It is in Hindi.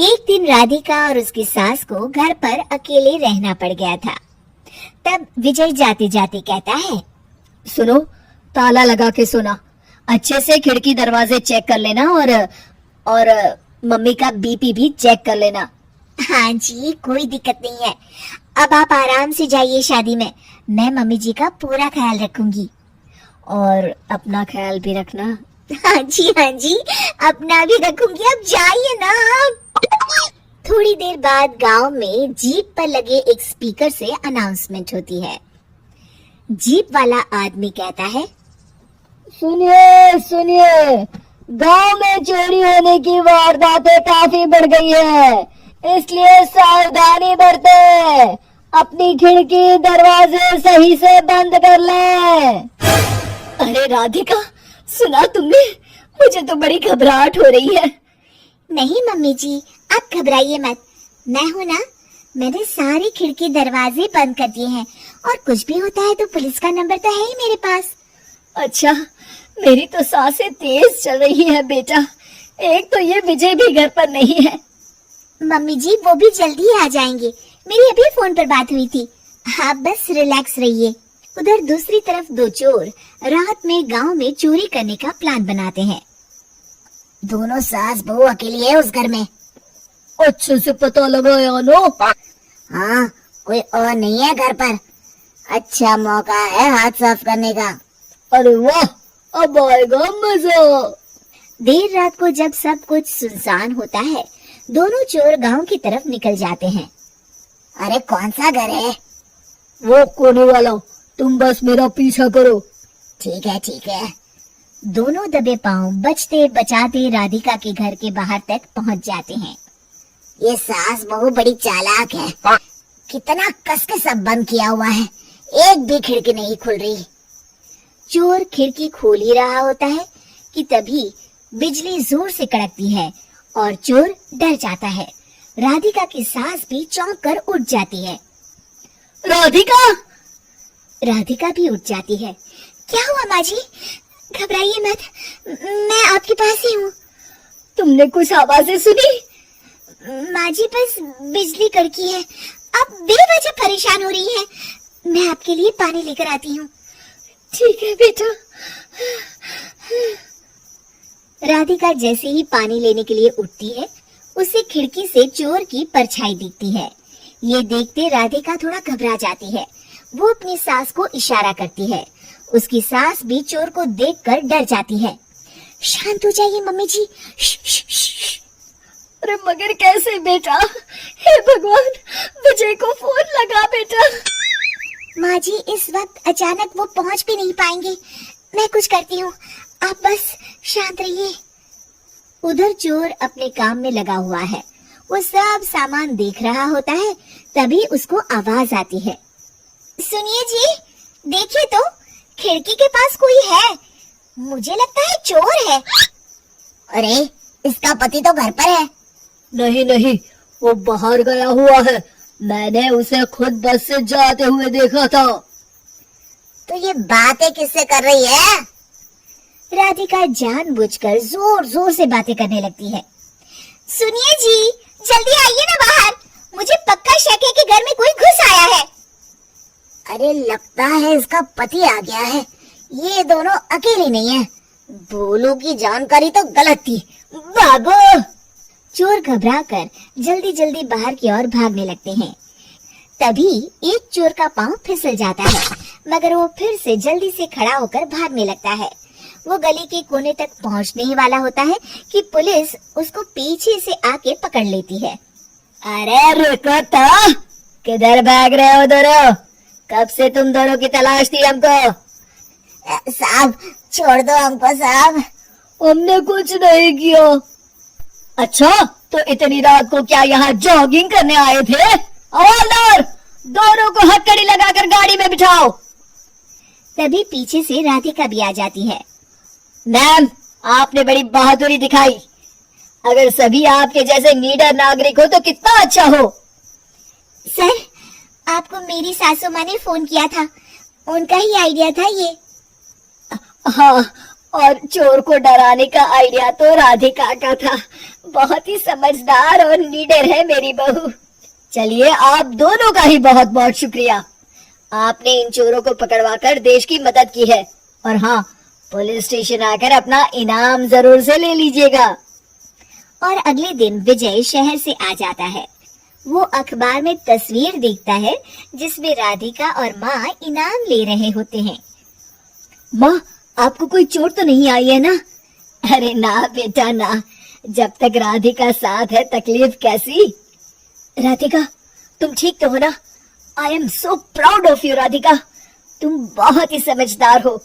एक दिन राधिका और उसकी सास को घर पर अकेले रहना पड़ गया था। तब विजय जाते जाते कहता है, सुनो, ताला लगा के सोना, अच्छे से खिड़की दरवाजे चेक कर लेना और मम्मी का बीपी भी चेक कर लेना। हाँ जी, कोई दिक्कत नहीं है। अब आप आराम से जाइए शादी में, मैं मम्मी जी का पूरा ख्याल रखूंगी। और अपना ख्याल भी रखना। हाँ जी, अपना भी रखूंगी। अब जाइए ना आप। थोड़ी देर बाद गांव में जीप पर लगे एक स्पीकर से अनाउंसमेंट होती है। जीप वाला आदमी कहता है, सुनिए सुनिए, गांव में चोरी होने की वारदातें काफी बढ़ गई है, इसलिए सावधानी बरतें। अपनी खिड़की दरवाजे सही से बंद कर लें। अरे राधिका, सुना तुमने? मुझे तो बड़ी घबराहट हो रही है। नहीं मम्मी जी, आप घबराइए मत, मैं हूँ ना। मैंने सारी खिड़की दरवाजे बंद कर दिए हैं और कुछ भी होता है तो पुलिस का नंबर तो है ही मेरे पास। अच्छा, मेरी तो सांसें तेज चल रही है बेटा। एक तो ये विजय भी घर पर नहीं है। मम्मी जी, वो भी जल्दी आ जाएंगे, मेरी अभी फोन पर बात हुई थी। आप बस रिलैक्स रहिए। उधर दूसरी तरफ दो चोर रात में गांव में चोरी करने का प्लान बनाते हैं। दोनों सास बहू अकेली है उस घर में। अच्छे से पता लगाया नो? हाँ, कोई और नहीं है घर पर। अच्छा मौका है हाथ साफ करने का। अरे वाह, अब आएगा मजा। देर रात को जब सब कुछ सुनसान होता है, दोनों चोर गांव की तरफ निकल जाते हैं। अरे कौन सा घर है? वो कोने वाला, तुम बस मेरा पीछा करो। ठीक है। दोनों दबे पांव बचते बचाते राधिका के घर के बाहर तक पहुंच जाते हैं। ये सास बहू बड़ी चालाक है। कितना कस के सब बंद किया हुआ है, एक भी खिड़की नहीं खुल रही। चोर खिड़की खोल ही रहा होता है कि तभी बिजली जोर से कड़कती है और चोर डर जाता है। राधिका की सास भी चौंक कर उठ जाती है। राधिका भी उठ जाती है। क्या हुआ माँ जी? घबराइए मत, मैं आपके पास ही हूँ। तुमने कुछ आवाजें सुनी? माँ जी, बस बिजली कड़की है। आप बेवजह परेशान हो रही हैं। मैं आपके लिए पानी लेकर आती हूँ। ठीक है बेटा। राधिका जैसे ही पानी लेने के लिए उठती है, उसे खिड़की से चोर की परछाई दिखती है। ये देखते राधिका थोड़ा घबरा जाती है। वो अपनी सास को इशारा करती है। उसकी सास भी चोर को देखकर डर जाती है। शांत हो जाइए मम्मी जी। अरे मगर कैसे बेटा? हे भगवान, विजय को फोन लगा बेटा। माँ जी, इस वक्त अचानक वो पहुँच भी नहीं पाएंगे। मैं कुछ करती हूँ, आप बस शांत रहिए। उधर चोर अपने काम में लगा हुआ है। वो सब सामान देख रहा होता है। तभी उसको आवाज आती है। सुनिए जी, देखिए तो, खिड़की के पास कोई है। मुझे लगता है चोर है। अरे, इसका पति तो घर पर है। नहीं, वो बाहर गया हुआ है। मैंने उसे खुद बस से जाते हुए देखा था। तो ये बातें किससे कर रही है? राधिका जानबूझकर जोर जोर से बातें करने लगती है। सुनिए जी, जल्दी आइए ना बाहर। मुझे पक्का शक है कि घर में कोई घुस आया है। अरे, लगता है इसका पति आ गया है। ये दोनों अकेले नहीं है। भोलू की जानकारी तो गलत थी। भागो! चोर घबराकर जल्दी जल्दी बाहर की ओर भागने लगते हैं। तभी एक चोर का पांव फिसल जाता है, मगर वो फिर से जल्दी से खड़ा होकर भागने लगता है। वो गली के कोने तक पहुंचने ही वाला होता है कि पुलिस उसको पीछे से आके पकड़ लेती है। अरे रुको तो, किधर भाग रहे हो दोनों? कब से तुम दोनों की तलाश थी हमको? साहब, छोड़ दो हमको साहब। हमने कुछ नहीं किया। अच्छा, तो इतनी रात को क्या यहाँ जॉगिंग करने आए थे? हवलदार, दोनों को हथकड़ी लगाकर गाड़ी में बिठाओ। तभी पीछे से राधिका भी आ जाती है। मैम, आपने बड़ी बहादुरी दिखाई। अगर सभी आपके जैसे नीडर नागरिक हो तो कितना अच्छा हो। सर, आपको मेरी सासू माँ ने फोन किया था, उनका ही आइडिया था ये। हाँ, और चोर को डराने का आइडिया तो राधिका का था। बहुत ही समझदार और लीडर है मेरी बहू। चलिए, आप दोनों का ही बहुत बहुत शुक्रिया। आपने इन चोरों को पकड़वाकर देश की मदद की है। और हाँ, पुलिस स्टेशन आकर अपना इनाम जरूर से ले लीजिएगा। और अगले दिन विजय शहर से आ जाता है। वो अखबार में तस्वीर देखता है जिसमें राधिका और माँ इनाम ले रहे होते हैं। माँ, आपको कोई चोट तो नहीं आई है ना? अरे ना बेटा ना, जब तक राधिका साथ है तकलीफ कैसी। राधिका, तुम ठीक तो हो ना? I am so proud of you Radhika, तुम बहुत ही समझदार हो।